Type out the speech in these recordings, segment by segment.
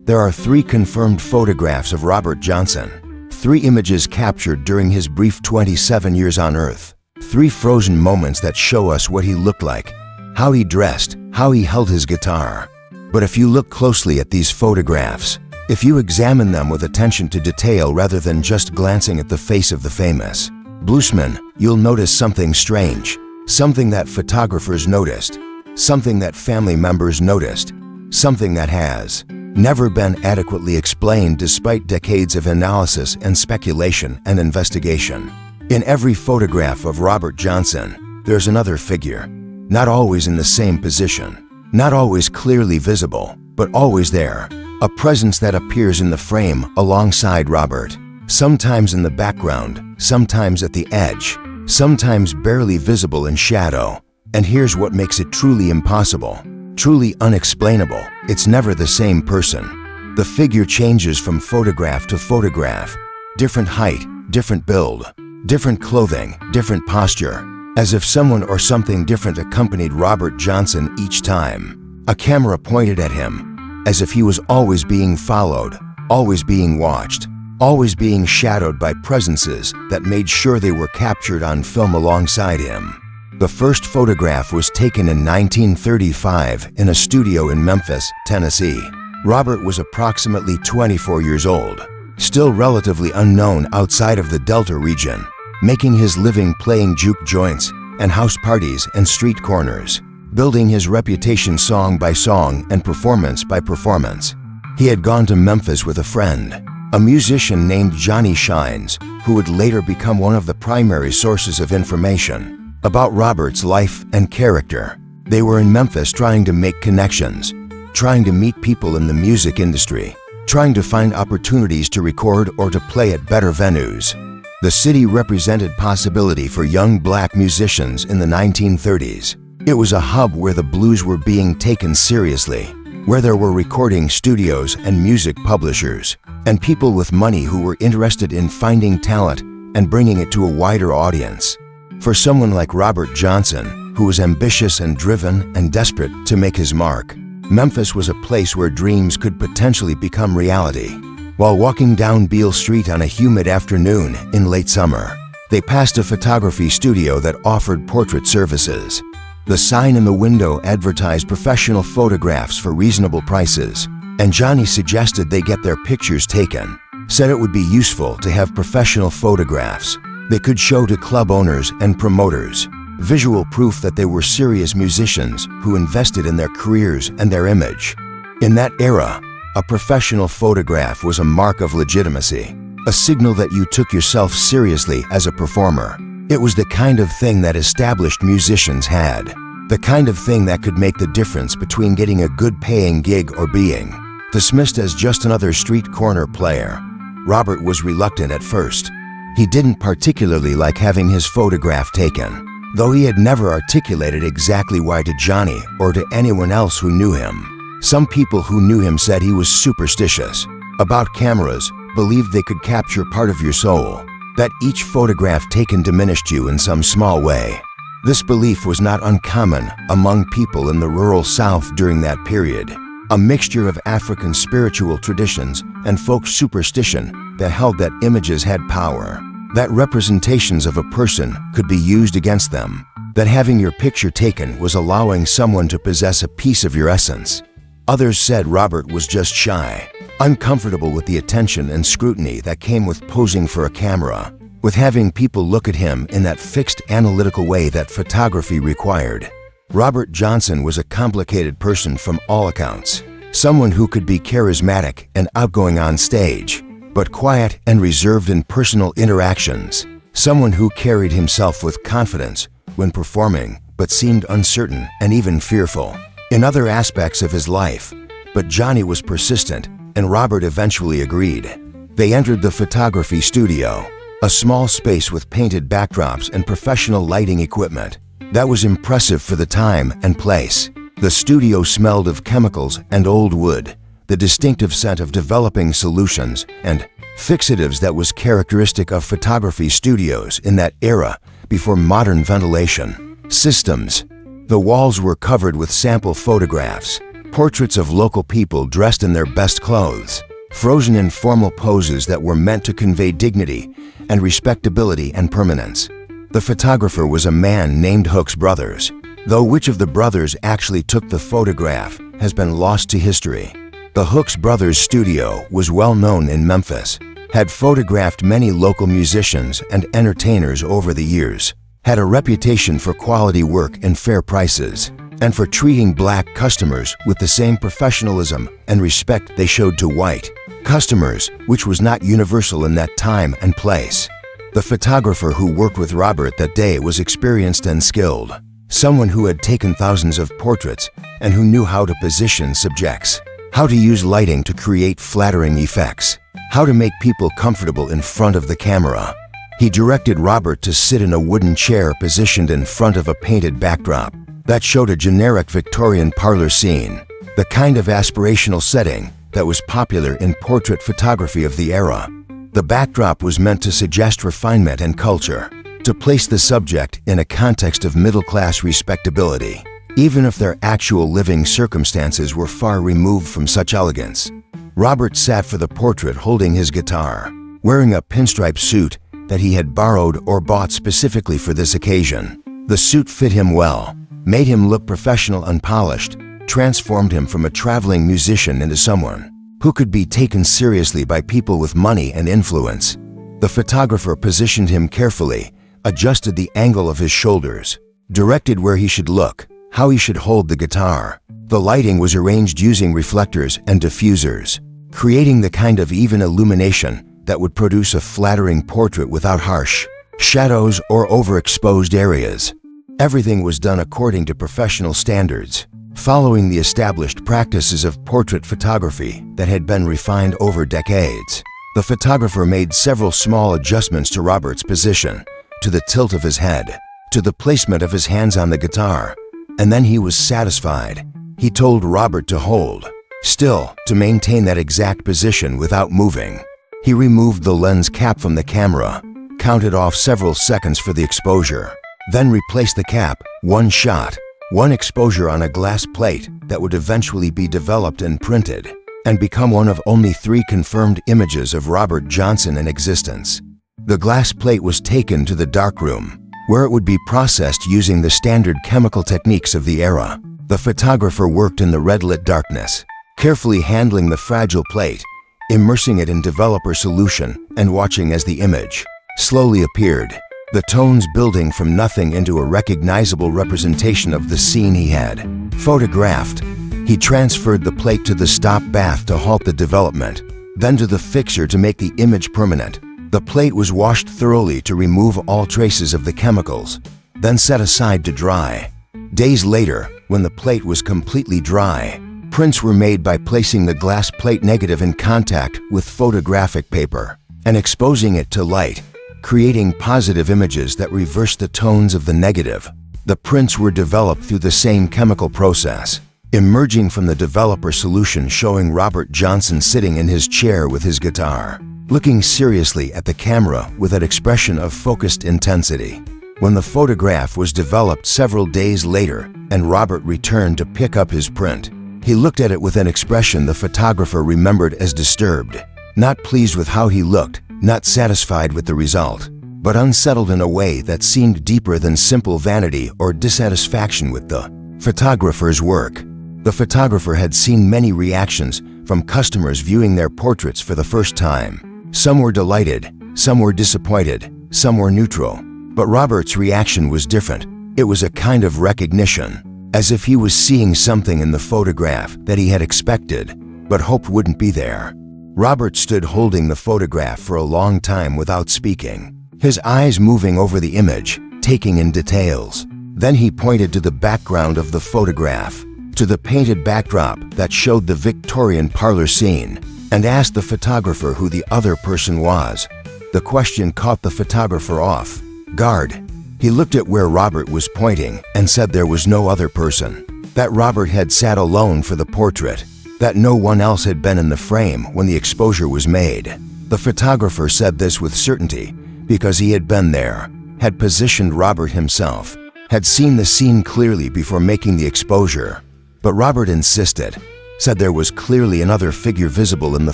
There are 3 confirmed photographs of Robert Johnson. 3 images captured during his brief 27 years on Earth. 3 frozen moments that show us what he looked like, how he dressed, how he held his guitar. But if you look closely at these photographs, if you examine them with attention to detail rather than just glancing at the face of the famous bluesman, you'll notice something strange, something that photographers noticed, something that family members noticed, something that has never been adequately explained despite decades of analysis and speculation and investigation. In every photograph of Robert Johnson, there's another figure, not always in the same position, not always clearly visible, but always there, a presence that appears in the frame alongside Robert, sometimes in the background, sometimes at the edge, sometimes barely visible in shadow. And here's what makes it truly impossible, truly unexplainable. It's never the same person. The figure changes from photograph to photograph. Different height, different build, different clothing, different posture, as if someone or something different accompanied Robert Johnson each time. A camera pointed at him, as if he was always being followed, always being watched, always being shadowed by presences that made sure they were captured on film alongside him. The first photograph was taken in 1935 in a studio in Memphis, Tennessee. Robert was approximately 24 years old, still relatively unknown outside of the Delta region, making his living playing juke joints and house parties and street corners, building his reputation song by song and performance by performance. He had gone to Memphis with a friend, a musician named Johnny Shines, who would later become one of the primary sources of information about Robert's life and character. They were in Memphis trying to make connections, trying to meet people in the music industry, trying to find opportunities to record or to play at better venues. The city represented possibility for young black musicians in the 1930s. It was a hub where the blues were being taken seriously, where there were recording studios and music publishers, and people with money who were interested in finding talent and bringing it to a wider audience. For someone like Robert Johnson, who was ambitious and driven and desperate to make his mark, Memphis was a place where dreams could potentially become reality. While walking down Beale Street on a humid afternoon in late summer, they passed a photography studio that offered portrait services. The sign in the window advertised professional photographs for reasonable prices, and Johnny suggested they get their pictures taken, said it would be useful to have professional photographs they could show to club owners and promoters, visual proof that they were serious musicians who invested in their careers and their image. In that era, a professional photograph was a mark of legitimacy, a signal that you took yourself seriously as a performer. It was the kind of thing that established musicians had, the kind of thing that could make the difference between getting a good paying gig or being dismissed as just another street corner player. Robert was reluctant at first. He didn't particularly like having his photograph taken, though he had never articulated exactly why to Johnny or to anyone else who knew him. Some people who knew him said he was superstitious about cameras, believed they could capture part of your soul, that each photograph taken diminished you in some small way. This belief was not uncommon among people in the rural South during that period, a mixture of African spiritual traditions and folk superstition that held that images had power, that representations of a person could be used against them, that having your picture taken was allowing someone to possess a piece of your essence. Others said Robert was just shy, uncomfortable with the attention and scrutiny that came with posing for a camera, with having people look at him in that fixed analytical way that photography required. Robert Johnson was a complicated person from all accounts, someone who could be charismatic and outgoing on stage, but quiet and reserved in personal interactions, someone who carried himself with confidence when performing, but seemed uncertain and even fearful in other aspects of his life. But Johnny was persistent, and Robert eventually agreed. They entered the photography studio, a small space with painted backdrops and professional lighting equipment that was impressive for the time and place. The studio smelled of chemicals and old wood, the distinctive scent of developing solutions and fixatives that was characteristic of photography studios in that era before modern ventilation systems. The walls were covered with sample photographs, Portraits of local people dressed in their best clothes, frozen in formal poses that were meant to convey dignity and respectability and permanence. The photographer was a man named Hooks Brothers, though which of the brothers actually took the photograph has been lost to history. The Hooks Brothers studio was well known in Memphis, had photographed many local musicians and entertainers over the years, had a reputation for quality work and fair prices, and for treating black customers with the same professionalism and respect they showed to white customers, which was not universal in that time and place. The photographer who worked with Robert that day was experienced and skilled, someone who had taken thousands of portraits and who knew how to position subjects, how to use lighting to create flattering effects, how to make people comfortable in front of the camera. He directed Robert to sit in a wooden chair positioned in front of a painted backdrop that showed a generic Victorian parlor scene, the kind of aspirational setting that was popular in portrait photography of the era. The backdrop was meant to suggest refinement and culture, to place the subject in a context of middle-class respectability, even if their actual living circumstances were far removed from such elegance. Robert sat for the portrait holding his guitar, wearing a pinstripe suit that he had borrowed or bought specifically for this occasion. The suit fit him well, made him look professional and polished, transformed him from a traveling musician into someone who could be taken seriously by people with money and influence. The photographer positioned him carefully, adjusted the angle of his shoulders, directed where he should look, how he should hold the guitar. The lighting was arranged using reflectors and diffusers, creating the kind of even illumination that would produce a flattering portrait without harsh shadows or overexposed areas. Everything was done according to professional standards, following the established practices of portrait photography that had been refined over decades. The photographer made several small adjustments to Robert's position, to the tilt of his head, to the placement of his hands on the guitar, and then he was satisfied. He told Robert to hold still, to maintain that exact position without moving. He removed the lens cap from the camera, counted off several seconds for the exposure, then replaced the cap, one shot, one exposure on a glass plate that would eventually be developed and printed, and become one of only 3 confirmed images of Robert Johnson in existence. The glass plate was taken to the darkroom, where it would be processed using the standard chemical techniques of the era. The photographer worked in the red-lit darkness, carefully handling the fragile plate, immersing it in developer solution and watching as the image slowly appeared, the tones building from nothing into a recognizable representation of the scene he had photographed. He transferred the plate to the stop bath to halt the development, then to the fixer to make the image permanent. The plate was washed thoroughly to remove all traces of the chemicals, then set aside to dry. Days later, when the plate was completely dry, prints were made by placing the glass plate negative in contact with photographic paper and exposing it to light, creating positive images that reversed the tones of the negative. The prints were developed through the same chemical process, emerging from the developer solution showing Robert Johnson sitting in his chair with his guitar, looking seriously at the camera with an expression of focused intensity. When the photograph was developed several days later and Robert returned to pick up his print, he looked at it with an expression the photographer remembered as disturbed, not pleased with how he looked, not satisfied with the result, but unsettled in a way that seemed deeper than simple vanity or dissatisfaction with the photographer's work. The photographer had seen many reactions from customers viewing their portraits for the first time. Some were delighted, some were disappointed, some were neutral. But Robert's reaction was different. It was a kind of recognition, as if he was seeing something in the photograph that he had expected, but hoped wouldn't be there. Robert stood holding the photograph for a long time without speaking, his eyes moving over the image, taking in details. Then he pointed to the background of the photograph, to the painted backdrop that showed the Victorian parlor scene, and asked the photographer who the other person was. The question caught the photographer off guard. He looked at where Robert was pointing and said there was no other person, that Robert had sat alone for the portrait, that no one else had been in the frame when the exposure was made. The photographer said this with certainty because he had been there, had positioned Robert himself, had seen the scene clearly before making the exposure. But Robert insisted, said there was clearly another figure visible in the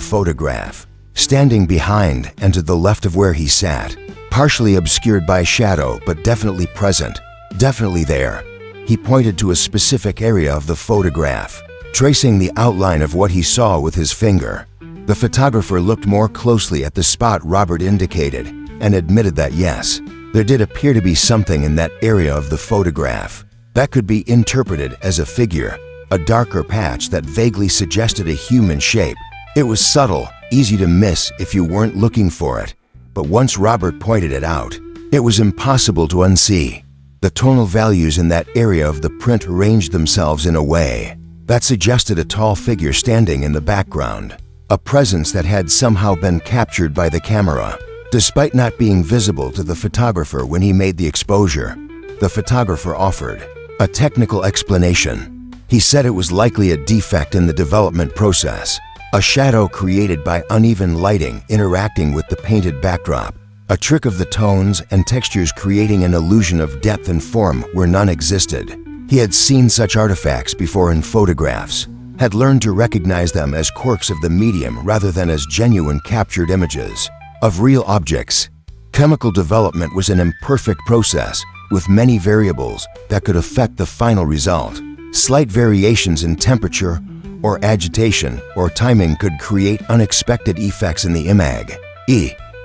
photograph, standing behind and to the left of where he sat, partially obscured by shadow but definitely present, definitely there. He pointed to a specific area of the photograph, tracing the outline of what he saw with his finger. The photographer looked more closely at the spot Robert indicated and admitted that yes, there did appear to be something in that area of the photograph that could be interpreted as a figure, a darker patch that vaguely suggested a human shape. It was subtle, easy to miss if you weren't looking for it, but once Robert pointed it out, it was impossible to unsee. The tonal values in that area of the print arranged themselves in a way that suggested a tall figure standing in the background, a presence that had somehow been captured by the camera. Despite not being visible to the photographer when he made the exposure, the photographer offered a technical explanation. He said it was likely a defect in the development process, a shadow created by uneven lighting interacting with the painted backdrop, a trick of the tones and textures creating an illusion of depth and form where none existed. He had seen such artifacts before in photographs, had learned to recognize them as quirks of the medium rather than as genuine captured images of real objects. Chemical development was an imperfect process with many variables that could affect the final result. Slight variations in temperature or agitation or timing could create unexpected effects in the image.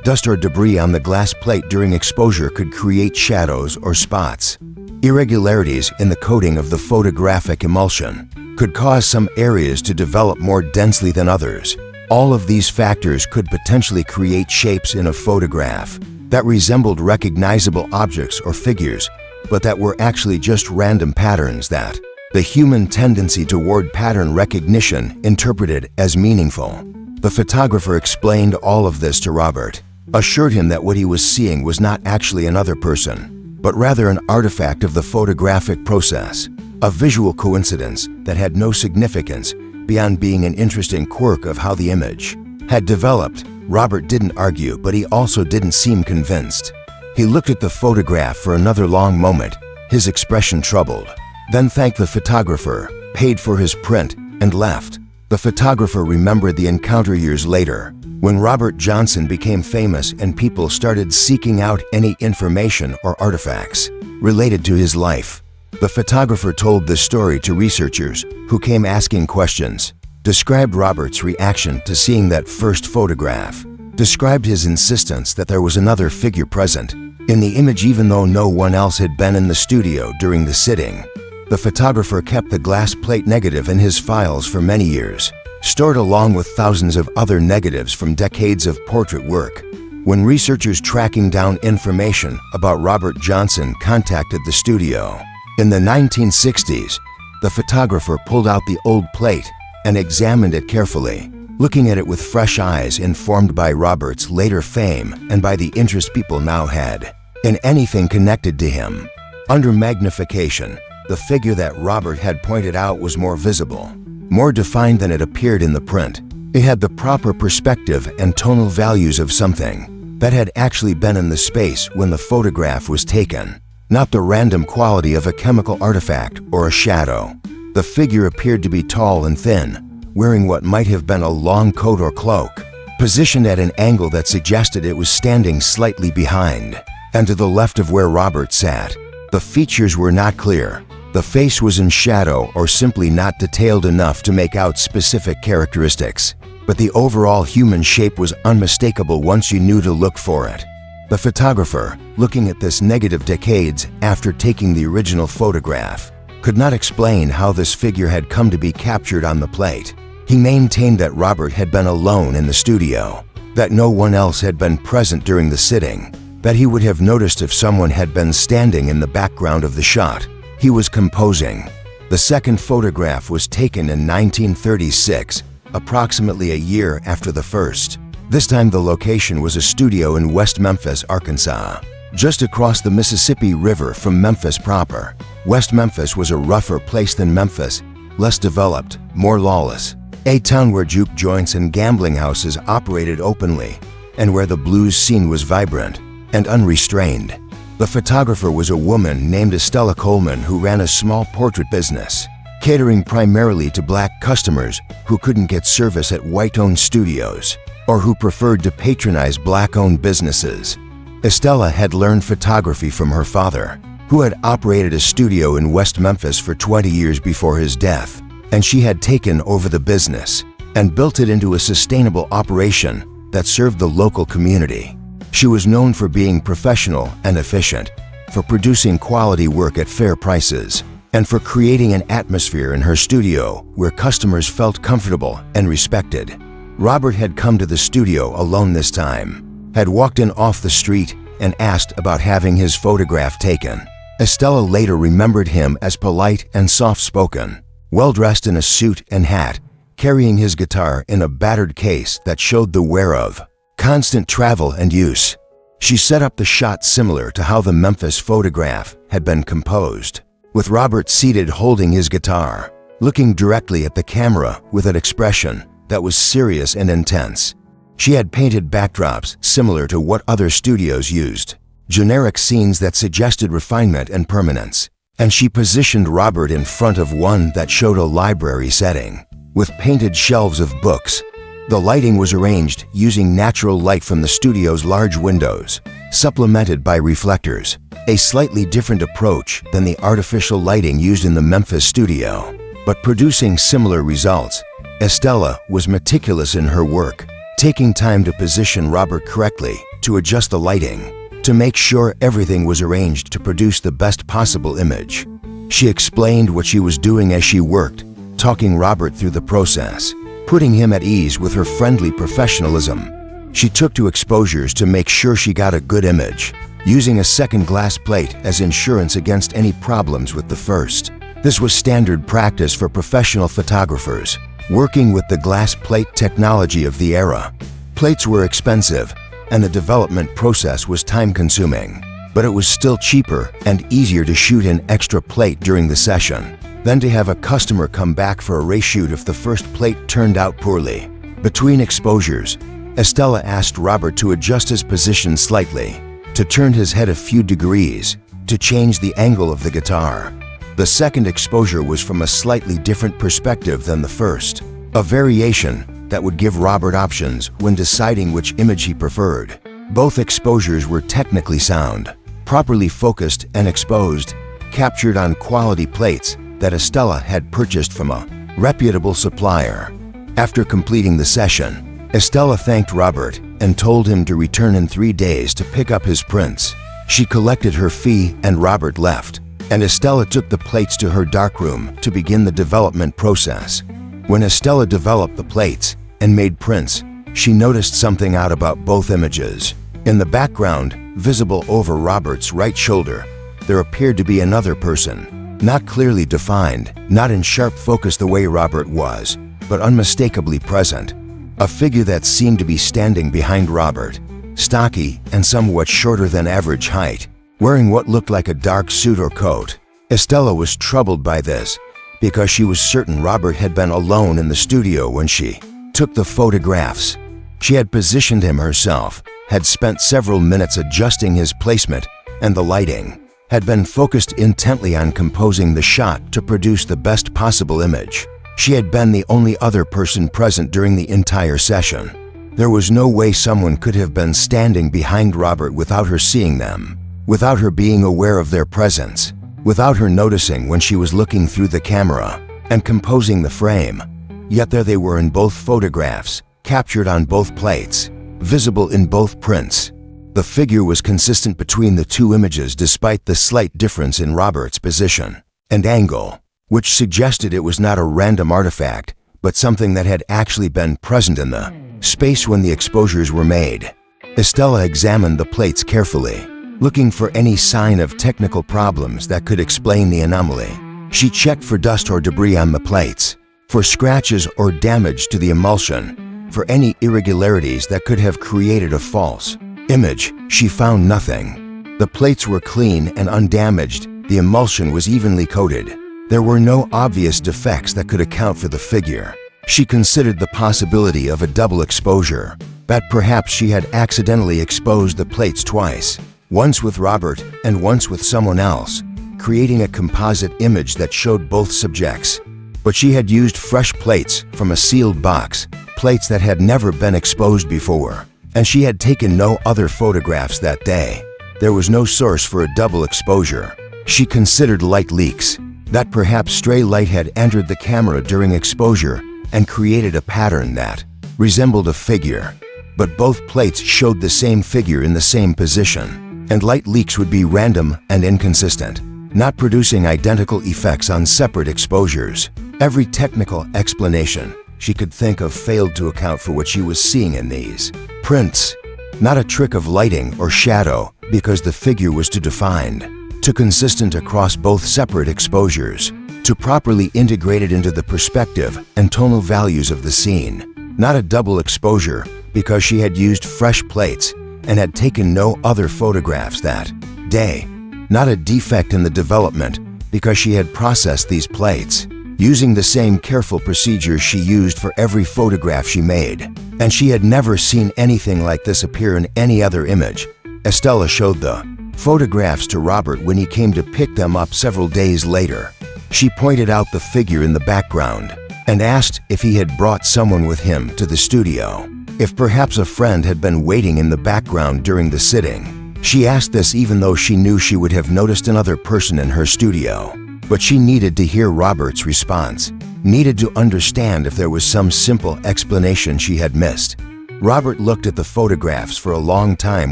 Dust or debris on the glass plate during exposure could create shadows or spots. Irregularities in the coating of the photographic emulsion could cause some areas to develop more densely than others. All of these factors could potentially create shapes in a photograph that resembled recognizable objects or figures, but that were actually just random patterns that the human tendency toward pattern recognition interpreted as meaningful. The photographer explained all of this to Robert, assured him that what he was seeing was not actually another person, but rather an artifact of the photographic process, a visual coincidence that had no significance beyond being an interesting quirk of how the image had developed. Robert didn't argue, but he also didn't seem convinced. He looked at the photograph for another long moment, his expression troubled, then thanked the photographer, paid for his print, and left. The photographer remembered the encounter years later, when Robert Johnson became famous and people started seeking out any information or artifacts related to his life. The photographer told this story to researchers who came asking questions, described Robert's reaction to seeing that first photograph, described his insistence that there was another figure present in the image even though no one else had been in the studio during the sitting. The photographer kept the glass plate negative in his files for many years, stored along with thousands of other negatives from decades of portrait work. When researchers tracking down information about Robert Johnson contacted the studio in the 1960s, the photographer pulled out the old plate and examined it carefully, looking at it with fresh eyes informed by Robert's later fame and by the interest people now had in anything connected to him. Under magnification, the figure that Robert had pointed out was more visible, more defined than it appeared in the print. It had the proper perspective and tonal values of something that had actually been in the space when the photograph was taken, not the random quality of a chemical artifact or a shadow. The figure appeared to be tall and thin, wearing what might have been a long coat or cloak, positioned at an angle that suggested it was standing slightly behind and to the left of where Robert sat. The features were not clear. The face was in shadow or simply not detailed enough to make out specific characteristics, but the overall human shape was unmistakable once you knew to look for it. The photographer, looking at this negative decades after taking the original photograph, could not explain how this figure had come to be captured on the plate. He maintained that Robert had been alone in the studio, that no one else had been present during the sitting, that he would have noticed if someone had been standing in the background of the shot. He was composing. The second photograph was taken in 1936, approximately a year after the first. This time the location was a studio in West Memphis, Arkansas, just across the Mississippi River from Memphis proper. West Memphis was a rougher place than Memphis, less developed, more lawless, a town where juke joints and gambling houses operated openly, and where the blues scene was vibrant and unrestrained. The photographer was a woman named Estella Coleman who ran a small portrait business, catering primarily to black customers who couldn't get service at white-owned studios or who preferred to patronize black-owned businesses. Estella had learned photography from her father, who had operated a studio in West Memphis for 20 years before his death, and she had taken over the business and built it into a sustainable operation that served the local community. She was known for being professional and efficient, for producing quality work at fair prices, and for creating an atmosphere in her studio where customers felt comfortable and respected. Robert had come to the studio alone this time, had walked in off the street and asked about having his photograph taken. Estella later remembered him as polite and soft-spoken, well-dressed in a suit and hat, carrying his guitar in a battered case that showed the wear of constant travel and use. She set up the shot similar to how the Memphis photograph had been composed, with Robert seated holding his guitar, looking directly at the camera with an expression that was serious and intense. She had painted backdrops similar to what other studios used, generic scenes that suggested refinement and permanence, and she positioned Robert in front of one that showed a library setting, with painted shelves of books. The lighting was arranged using natural light from the studio's large windows, supplemented by reflectors, a slightly different approach than the artificial lighting used in the Memphis studio, but producing similar results. Estella was meticulous in her work, taking time to position Robert correctly, to adjust the lighting, to make sure everything was arranged to produce the best possible image. She explained what she was doing as she worked, talking Robert through the process, putting him at ease with her friendly professionalism. She took to exposures to make sure she got a good image, using a second glass plate as insurance against any problems with the first. This was standard practice for professional photographers, working with the glass plate technology of the era. Plates were expensive, and the development process was time-consuming, but it was still cheaper and easier to shoot an extra plate during the session than to have a customer come back for a reshoot if the first plate turned out poorly. Between exposures, Estella asked Robert to adjust his position slightly, to turn his head a few degrees, to change the angle of the guitar. The second exposure was from a slightly different perspective than the first, a variation that would give Robert options when deciding which image he preferred. Both exposures were technically sound, properly focused and exposed, captured on quality plates that Estella had purchased from a reputable supplier. After completing the session, Estella thanked Robert and told him to return in 3 days to pick up his prints. She collected her fee and Robert left, and Estella took the plates to her darkroom to begin the development process. When Estella developed the plates and made prints, she noticed something odd about both images. In the background, visible over Robert's right shoulder, there appeared to be another person, not clearly defined, not in sharp focus the way Robert was, but unmistakably present. A figure that seemed to be standing behind Robert, stocky and somewhat shorter than average height, wearing what looked like a dark suit or coat. Estella was troubled by this because she was certain Robert had been alone in the studio when she took the photographs. She had positioned him herself, had spent several minutes adjusting his placement and the lighting, had been focused intently on composing the shot to produce the best possible image. She had been the only other person present during the entire session. There was no way someone could have been standing behind Robert without her seeing them, without her being aware of their presence, without her noticing when she was looking through the camera and composing the frame. Yet there they were in both photographs, captured on both plates, visible in both prints. The figure was consistent between the two images despite the slight difference in Robert's position and angle, which suggested it was not a random artifact, but something that had actually been present in the space when the exposures were made. Estella examined the plates carefully, looking for any sign of technical problems that could explain the anomaly. She checked for dust or debris on the plates, for scratches or damage to the emulsion, for any irregularities that could have created a false image. She found nothing. The plates were clean and undamaged. The emulsion was evenly coated. There were no obvious defects that could account for the figure. She considered the possibility of a double exposure, that perhaps she had accidentally exposed the plates twice, once with Robert and once with someone else, creating a composite image that showed both subjects. But she had used fresh plates from a sealed box, plates that had never been exposed before, and she had taken no other photographs that day. There was no source for a double exposure. She considered light leaks, that perhaps stray light had entered the camera during exposure and created a pattern that resembled a figure. But both plates showed the same figure in the same position, and light leaks would be random and inconsistent, not producing identical effects on separate exposures. Every technical explanation she could think of failed to account for what she was seeing in these prints. Not a trick of lighting or shadow, because the figure was too defined, too consistent across both separate exposures, to properly integrate it into the perspective and tonal values of the scene. Not a double exposure, because she had used fresh plates and had taken no other photographs that day. Not a defect in the development, because she had processed these plates, using the same careful procedures she used for every photograph she made. And she had never seen anything like this appear in any other image. Estella showed the photographs to Robert when he came to pick them up several days later. She pointed out the figure in the background and asked if he had brought someone with him to the studio, if perhaps a friend had been waiting in the background during the sitting. She asked this even though she knew she would have noticed another person in her studio. But she needed to hear Robert's response, needed to understand if there was some simple explanation she had missed. Robert looked at the photographs for a long time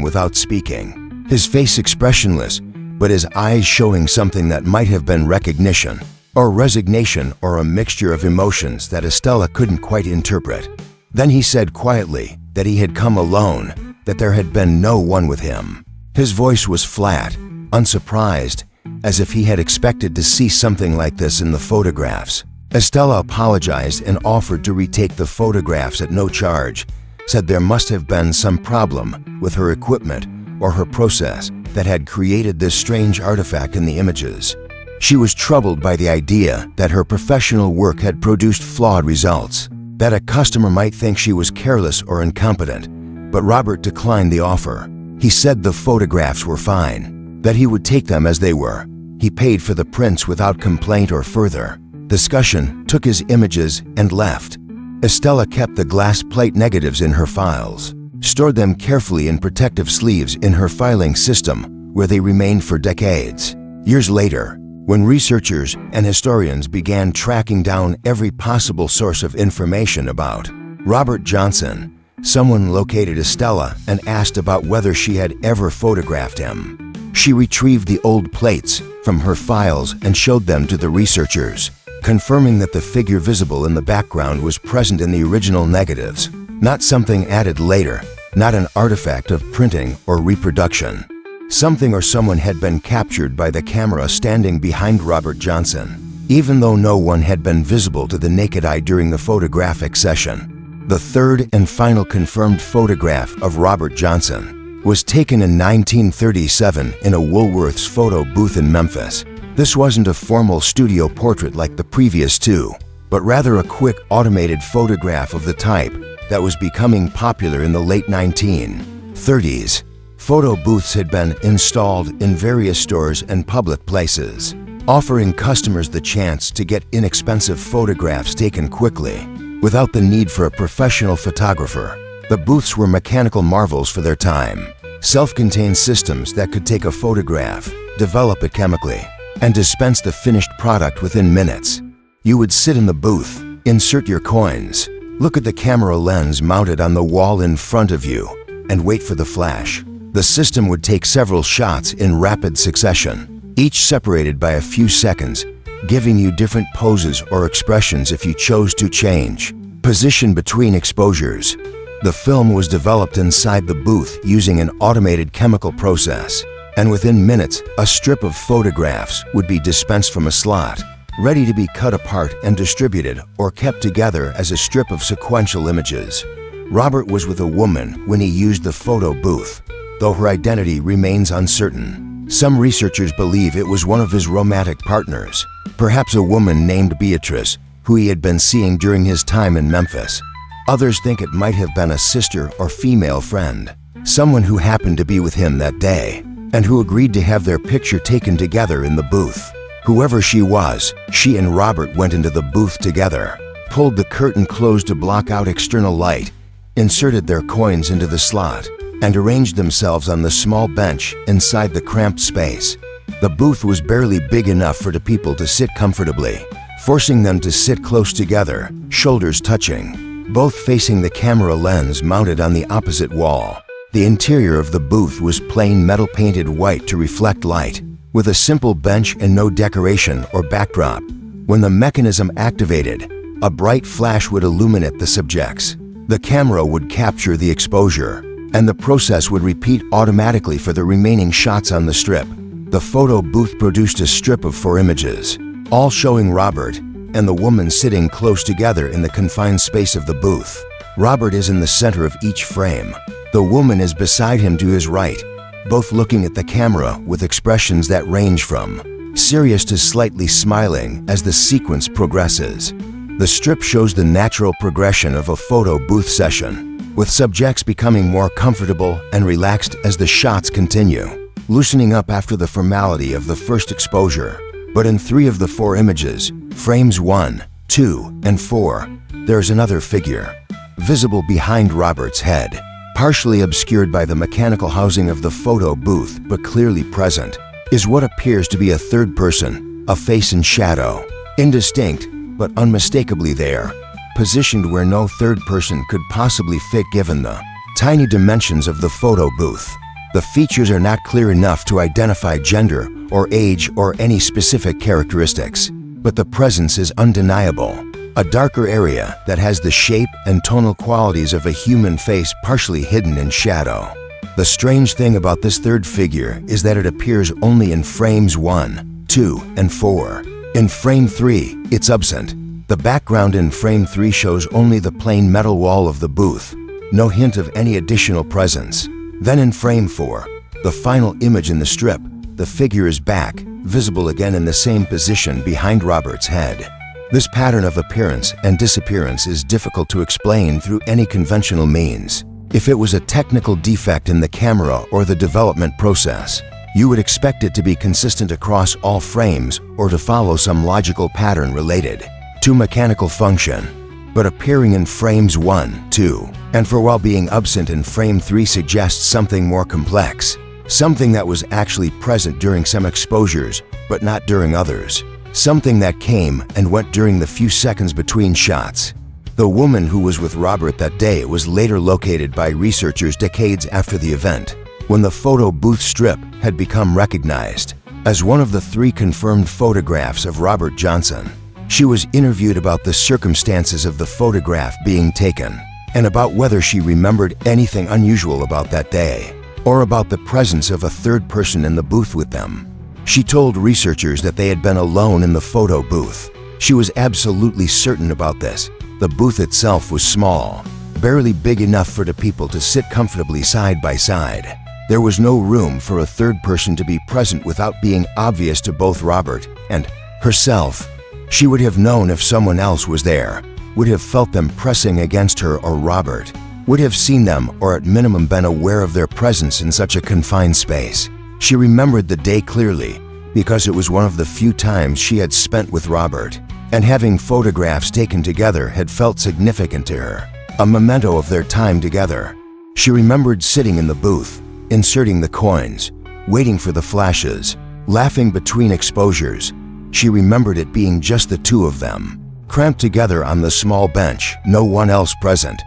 without speaking, his face expressionless, but his eyes showing something that might have been recognition, or resignation, or a mixture of emotions that Estella couldn't quite interpret. Then he said quietly that he had come alone, that there had been no one with him. His voice was flat, unsurprised, as if he had expected to see something like this in the photographs. Estella apologized and offered to retake the photographs at no charge, said there must have been some problem with her equipment or her process that had created this strange artifact in the images. She was troubled by the idea that her professional work had produced flawed results, that a customer might think she was careless or incompetent, but Robert declined the offer. He said the photographs were fine, that he would take them as they were. He paid for the prints without complaint or further discussion, took his images, and left. Estella kept the glass plate negatives in her files, stored them carefully in protective sleeves in her filing system, where they remained for decades. Years later, when researchers and historians began tracking down every possible source of information about Robert Johnson, someone located Estella and asked about whether she had ever photographed him. She retrieved the old plates from her files and showed them to the researchers, confirming that the figure visible in the background was present in the original negatives, not something added later, not an artifact of printing or reproduction. Something or someone had been captured by the camera standing behind Robert Johnson, even though no one had been visible to the naked eye during the photographic session. The third and final confirmed photograph of Robert Johnson was taken in 1937 in a Woolworth's photo booth in Memphis. This wasn't a formal studio portrait like the previous two, but rather a quick automated photograph of the type that was becoming popular in the late 1930s. Photo booths had been installed in various stores and public places, offering customers the chance to get inexpensive photographs taken quickly, without the need for a professional photographer. The booths were mechanical marvels for their time, self-contained systems that could take a photograph, develop it chemically, and dispense the finished product within minutes. You would sit in the booth, insert your coins, look at the camera lens mounted on the wall in front of you, and wait for the flash. The system would take several shots in rapid succession, each separated by a few seconds, giving you different poses or expressions if you chose to change position between exposures. The film was developed inside the booth using an automated chemical process, and within minutes, a strip of photographs would be dispensed from a slot, ready to be cut apart and distributed or kept together as a strip of sequential images. Robert was with a woman when he used the photo booth, though her identity remains uncertain. Some researchers believe it was one of his romantic partners, perhaps a woman named Beatrice, who he had been seeing during his time in Memphis. Others think it might have been a sister or female friend, someone who happened to be with him that day, and who agreed to have their picture taken together in the booth. Whoever she was, she and Robert went into the booth together, pulled the curtain closed to block out external light, inserted their coins into the slot, and arranged themselves on the small bench inside the cramped space. The booth was barely big enough for the people to sit comfortably, forcing them to sit close together, shoulders touching, both facing the camera lens mounted on the opposite wall. The interior of the booth was plain metal painted white to reflect light, with a simple bench and no decoration or backdrop. When the mechanism activated, a bright flash would illuminate the subjects. The camera would capture the exposure, and the process would repeat automatically for the remaining shots on the strip. The photo booth produced a strip of 4 images, all showing Robert and the woman sitting close together in the confined space of the booth. Robert is in the center of each frame. The woman is beside him to his right, both looking at the camera with expressions that range from serious to slightly smiling as the sequence progresses. The strip shows the natural progression of a photo booth session, with subjects becoming more comfortable and relaxed as the shots continue, loosening up after the formality of the first exposure. But in 3 of the 4 images, frames 1, 2, and 4, there's another figure, visible behind Robert's head, partially obscured by the mechanical housing of the photo booth but clearly present, is what appears to be a third person, a face in shadow, indistinct but unmistakably there, positioned where no third person could possibly fit given the tiny dimensions of the photo booth. The features are not clear enough to identify gender or age or any specific characteristics, but the presence is undeniable. A darker area that has the shape and tonal qualities of a human face partially hidden in shadow. The strange thing about this third figure is that it appears only in frames 1, 2, and 4. In frame 3, it's absent. The background in frame 3 shows only the plain metal wall of the booth, no hint of any additional presence. Then in frame 4, the final image in the strip, the figure is back, visible again in the same position behind Robert's head. This pattern of appearance and disappearance is difficult to explain through any conventional means. If it was a technical defect in the camera or the development process, you would expect it to be consistent across all frames or to follow some logical pattern related to mechanical function. But appearing in frames 1, 2, and for while being absent in frame 3 suggests something more complex, something that was actually present during some exposures but not during others, something that came and went during the few seconds between shots. The woman who was with Robert that day was later located by researchers decades after the event, when the photo booth strip had become recognized as one of the 3 confirmed photographs of Robert Johnson. She was interviewed about the circumstances of the photograph being taken and about whether she remembered anything unusual about that day or about the presence of a third person in the booth with them. She told researchers that they had been alone in the photo booth. She was absolutely certain about this. The booth itself was small, barely big enough for the people to sit comfortably side by side. There was no room for a third person to be present without being obvious to both Robert and herself. She would have known if someone else was there, would have felt them pressing against her or Robert, would have seen them or at minimum been aware of their presence in such a confined space. She remembered the day clearly because it was one of the few times she had spent with Robert, and having photographs taken together had felt significant to her, a memento of their time together. She remembered sitting in the booth, inserting the coins, waiting for the flashes, laughing between exposures. She remembered it being just the 2 of them, cramped together on the small bench, no one else present.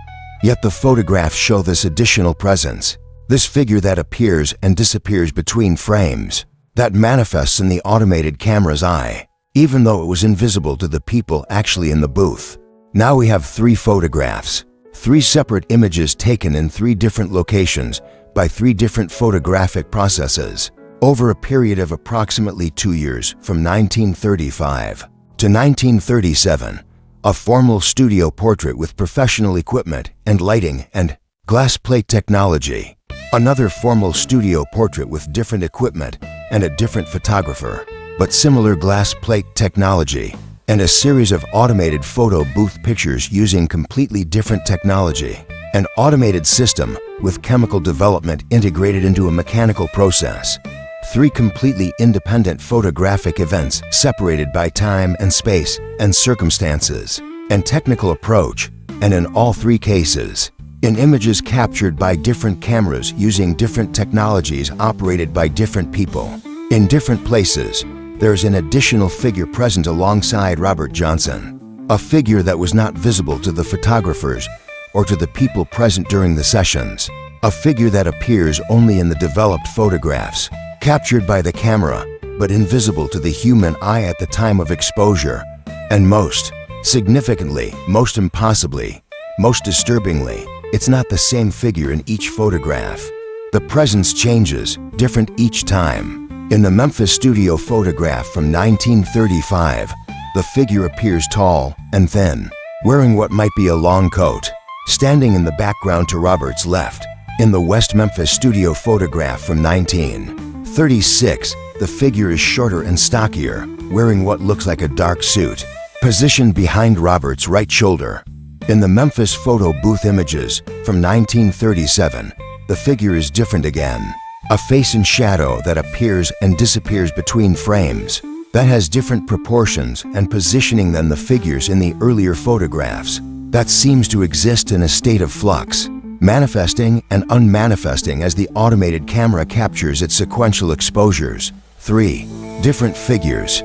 Yet the photographs show this additional presence, this figure that appears and disappears between frames, that manifests in the automated camera's eye, even though it was invisible to the people actually in the booth. Now we have 3 photographs, 3 separate images taken in 3 different locations by 3 different photographic processes over a period of approximately 2 years from 1935 to 1937, a formal studio portrait with professional equipment and lighting and glass plate technology, another formal studio portrait with different equipment and a different photographer, but similar glass plate technology, and a series of automated photo booth pictures using completely different technology, an automated system with chemical development integrated into a mechanical process. 3 completely independent photographic events separated by time and space and circumstances and technical approach, and in all 3 cases, in images captured by different cameras using different technologies operated by different people. In different places, there's an additional figure present alongside Robert Johnson, a figure that was not visible to the photographers or to the people present during the sessions, a figure that appears only in the developed photographs, captured by the camera, but invisible to the human eye at the time of exposure, and most significantly, most impossibly, most disturbingly, it's not the same figure in each photograph. The presence changes, different each time. In the Memphis studio photograph from 1935, the figure appears tall and thin, wearing what might be a long coat, standing in the background to Robert's left. In the West Memphis studio photograph from 1936, the figure is shorter and stockier, wearing what looks like a dark suit, positioned behind Robert's right shoulder. In the Memphis photo booth images from 1937, the figure is different again. A face in shadow that appears and disappears between frames, that has different proportions and positioning than the figures in the earlier photographs, that seems to exist in a state of flux, manifesting and unmanifesting as the automated camera captures its sequential exposures. 3 different figures,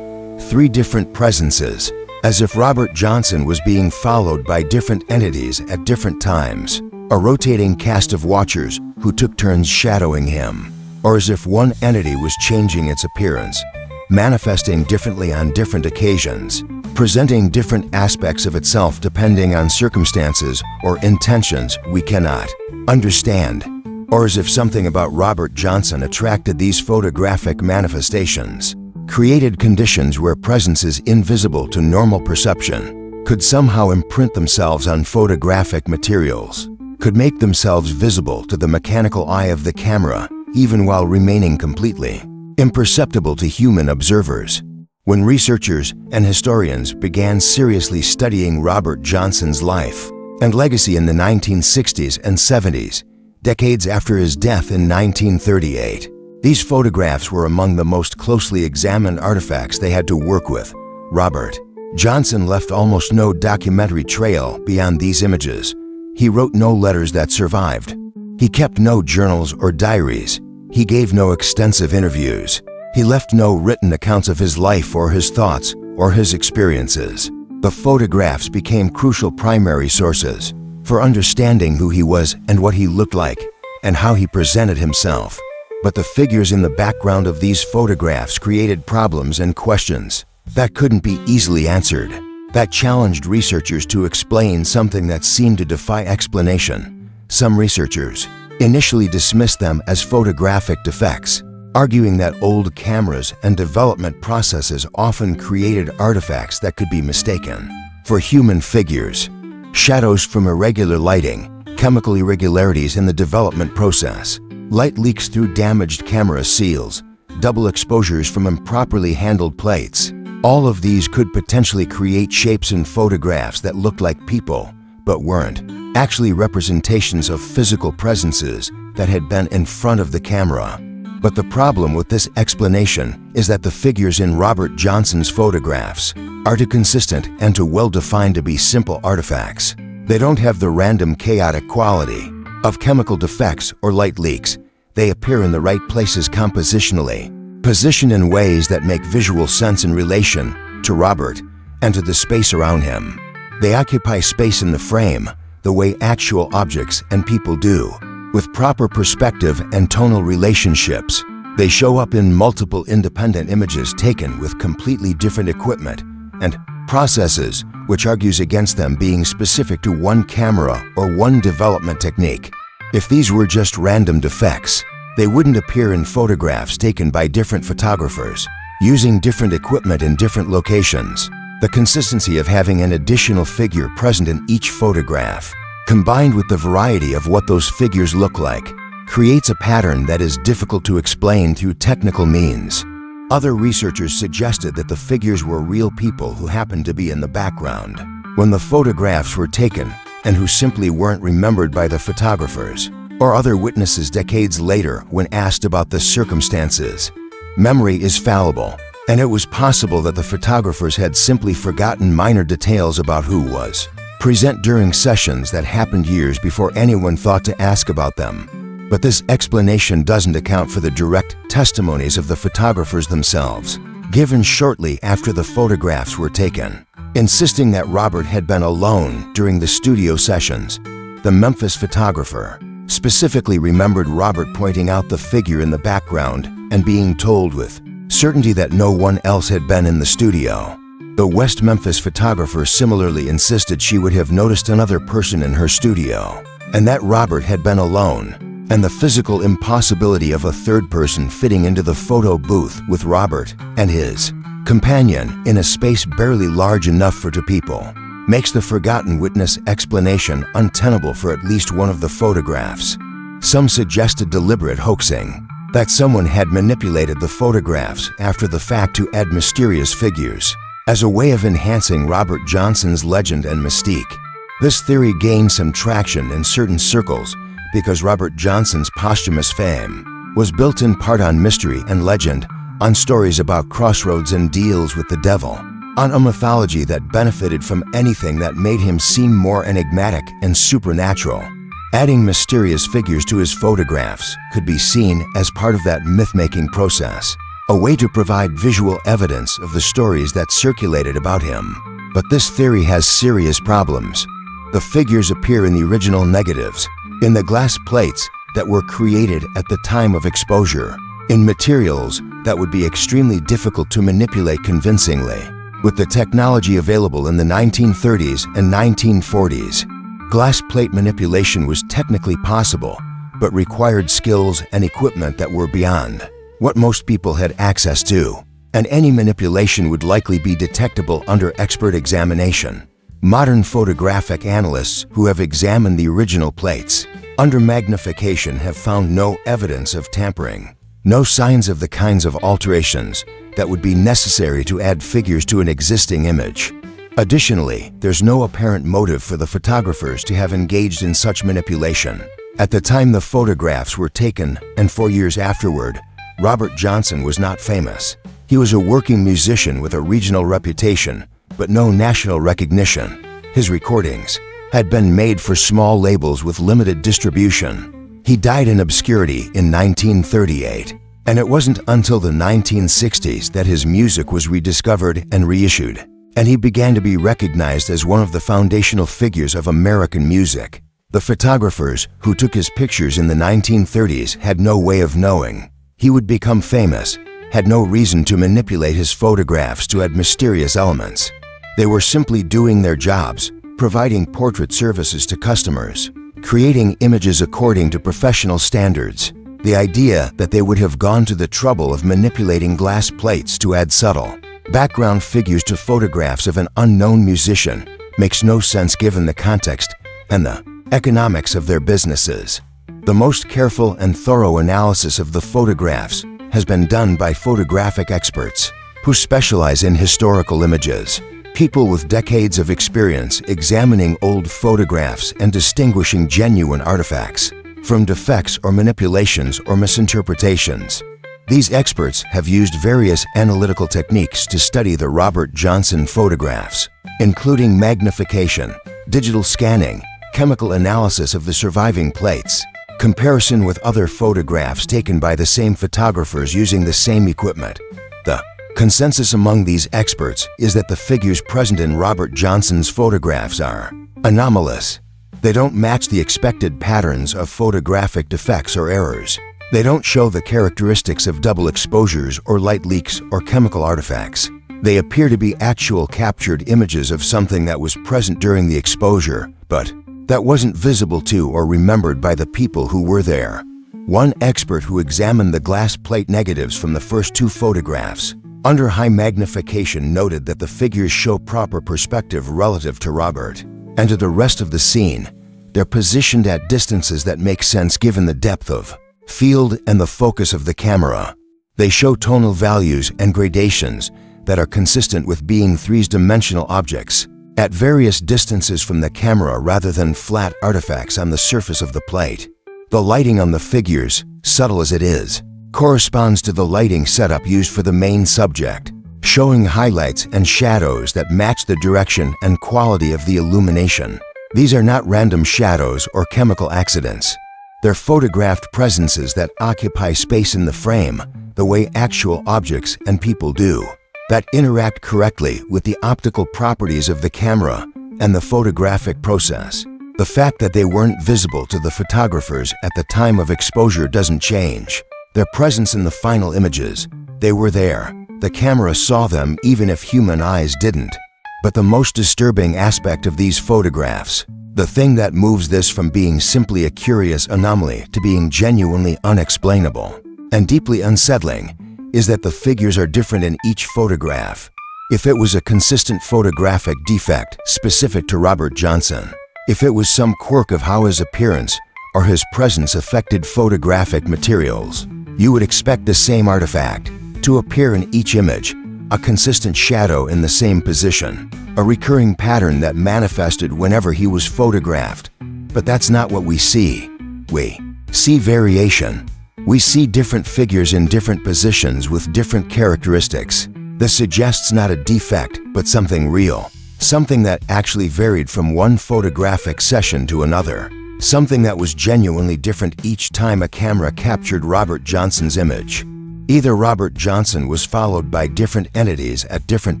3 different presences, as if Robert Johnson was being followed by different entities at different times, a rotating cast of watchers who took turns shadowing him, or as if one entity was changing its appearance, manifesting differently on different occasions, presenting different aspects of itself depending on circumstances or intentions we cannot understand, or as if something about Robert Johnson attracted these photographic manifestations, created conditions where presences invisible to normal perception could somehow imprint themselves on photographic materials, could make themselves visible to the mechanical eye of the camera, even while remaining completely imperceptible to human observers. When researchers and historians began seriously studying Robert Johnson's life and legacy in the 1960s and 70s, decades after his death in 1938, these photographs were among the most closely examined artifacts they had to work with. Robert Johnson left almost no documentary trail beyond these images. He wrote no letters that survived. He kept no journals or diaries. He gave no extensive interviews. He left no written accounts of his life or his thoughts or his experiences. The photographs became crucial primary sources for understanding who he was and what he looked like and how he presented himself. But the figures in the background of these photographs created problems and questions that couldn't be easily answered, that challenged researchers to explain something that seemed to defy explanation. Some researchers initially dismissed them as photographic defects, arguing that old cameras and development processes often created artifacts that could be mistaken for human figures, shadows from irregular lighting, chemical irregularities in the development process, light leaks through damaged camera seals, double exposures from improperly handled plates. All of these could potentially create shapes in photographs that looked like people, but weren't actually representations of physical presences that had been in front of the camera. But the problem with this explanation is that the figures in Robert Johnson's photographs are too consistent and too well defined to be simple artifacts. They don't have the random chaotic quality of chemical defects or light leaks. They appear in the right places compositionally, positioned in ways that make visual sense in relation to Robert and to the space around him. They occupy space in the frame the way actual objects and people do, with proper perspective and tonal relationships. They show up in multiple independent images taken with completely different equipment and processes, which argues against them being specific to one camera or one development technique. If these were just random defects, they wouldn't appear in photographs taken by different photographers, using different equipment in different locations. The consistency of having an additional figure present in each photograph, combined with the variety of what those figures look like, creates a pattern that is difficult to explain through technical means. Other researchers suggested that the figures were real people who happened to be in the background when the photographs were taken and who simply weren't remembered by the photographers or other witnesses decades later when asked about the circumstances. Memory is fallible, and it was possible that the photographers had simply forgotten minor details about who was present during sessions that happened years before anyone thought to ask about them. But this explanation doesn't account for the direct testimonies of the photographers themselves, given shortly after the photographs were taken, insisting that Robert had been alone during the studio sessions. The Memphis photographer specifically remembered Robert pointing out the figure in the background and being told with certainty that no one else had been in the studio. The West Memphis photographer similarly insisted she would have noticed another person in her studio, and that Robert had been alone, and the physical impossibility of a third person fitting into the photo booth with Robert and his companion in a space barely large enough for two people makes the forgotten witness explanation untenable for at least one of the photographs. Some suggested deliberate hoaxing, that someone had manipulated the photographs after the fact to add mysterious figures, as a way of enhancing Robert Johnson's legend and mystique. This theory gained some traction in certain circles because Robert Johnson's posthumous fame was built in part on mystery and legend, on stories about crossroads and deals with the devil, on a mythology that benefited from anything that made him seem more enigmatic and supernatural. Adding mysterious figures to his photographs could be seen as part of that myth-making process, a way to provide visual evidence of the stories that circulated about him. But this theory has serious problems. The figures appear in the original negatives, in the glass plates that were created at the time of exposure, in materials that would be extremely difficult to manipulate convincingly. With the technology available in the 1930s and 1940s, glass plate manipulation was technically possible, but required skills and equipment that were beyond what most people had access to, and any manipulation would likely be detectable under expert examination. Modern photographic analysts who have examined the original plates under magnification have found no evidence of tampering, no signs of the kinds of alterations that would be necessary to add figures to an existing image. Additionally, there's no apparent motive for the photographers to have engaged in such manipulation. At the time the photographs were taken, and 4 years afterward, Robert Johnson was not famous. He was a working musician with a regional reputation, but no national recognition. His recordings had been made for small labels with limited distribution. He died in obscurity in 1938, and it wasn't until the 1960s that his music was rediscovered and reissued, and he began to be recognized as one of the foundational figures of American music. The photographers who took his pictures in the 1930s had no way of knowing he would become famous, had no reason to manipulate his photographs to add mysterious elements. They were simply doing their jobs, providing portrait services to customers, creating images according to professional standards. The idea that they would have gone to the trouble of manipulating glass plates to add subtle background figures to photographs of an unknown musician makes no sense given the context and the economics of their businesses. The most careful and thorough analysis of the photographs has been done by photographic experts who specialize in historical images, people with decades of experience examining old photographs and distinguishing genuine artifacts from defects or manipulations or misinterpretations. These experts have used various analytical techniques to study the Robert Johnson photographs, including magnification, digital scanning, chemical analysis of the surviving plates, comparison with other photographs taken by the same photographers using the same equipment. The consensus among these experts is that the figures present in Robert Johnson's photographs are anomalous. They don't match the expected patterns of photographic defects or errors. They don't show the characteristics of double exposures or light leaks or chemical artifacts. They appear to be actual captured images of something that was present during the exposure, but that wasn't visible to or remembered by the people who were there. One expert who examined the glass plate negatives from the first two photographs under high magnification noted that the figures show proper perspective relative to Robert and to the rest of the scene. They're positioned at distances that make sense given the depth of field and the focus of the camera. They show tonal values and gradations that are consistent with being three-dimensional objects at various distances from the camera rather than flat artifacts on the surface of the plate. The lighting on the figures, subtle as it is, corresponds to the lighting setup used for the main subject, showing highlights and shadows that match the direction and quality of the illumination. These are not random shadows or chemical accidents. They're photographed presences that occupy space in the frame, the way actual objects and people do, that interact correctly with the optical properties of the camera and the photographic process. The fact that they weren't visible to the photographers at the time of exposure doesn't change their presence in the final images. They were there. The camera saw them even if human eyes didn't. But the most disturbing aspect of these photographs, the thing that moves this from being simply a curious anomaly to being genuinely unexplainable and deeply unsettling, is that the figures are different in each photograph. If it was a consistent photographic defect specific to Robert Johnson, if it was some quirk of how his appearance or his presence affected photographic materials, you would expect the same artifact to appear in each image, a consistent shadow in the same position, a recurring pattern that manifested whenever he was photographed. But that's not what we see. We see variation. We see different figures in different positions with different characteristics. This suggests not a defect, but something real. Something that actually varied from one photographic session to another. Something that was genuinely different each time a camera captured Robert Johnson's image. Either Robert Johnson was followed by different entities at different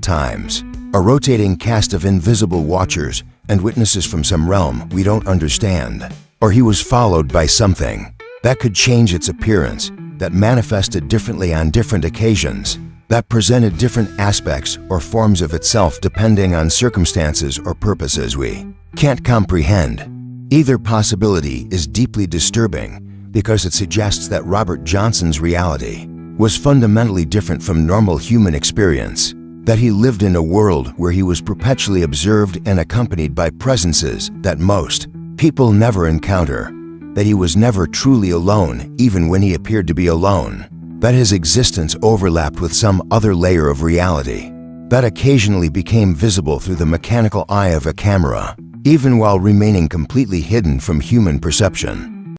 times, a rotating cast of invisible watchers and witnesses from some realm we don't understand, or he was followed by something that could change its appearance, that manifested differently on different occasions, that presented different aspects or forms of itself depending on circumstances or purposes we can't comprehend. Either possibility is deeply disturbing because it suggests that Robert Johnson's reality was fundamentally different from normal human experience, that he lived in a world where he was perpetually observed and accompanied by presences that most people never encounter, that he was never truly alone even when he appeared to be alone, that his existence overlapped with some other layer of reality that occasionally became visible through the mechanical eye of a camera, even while remaining completely hidden from human perception.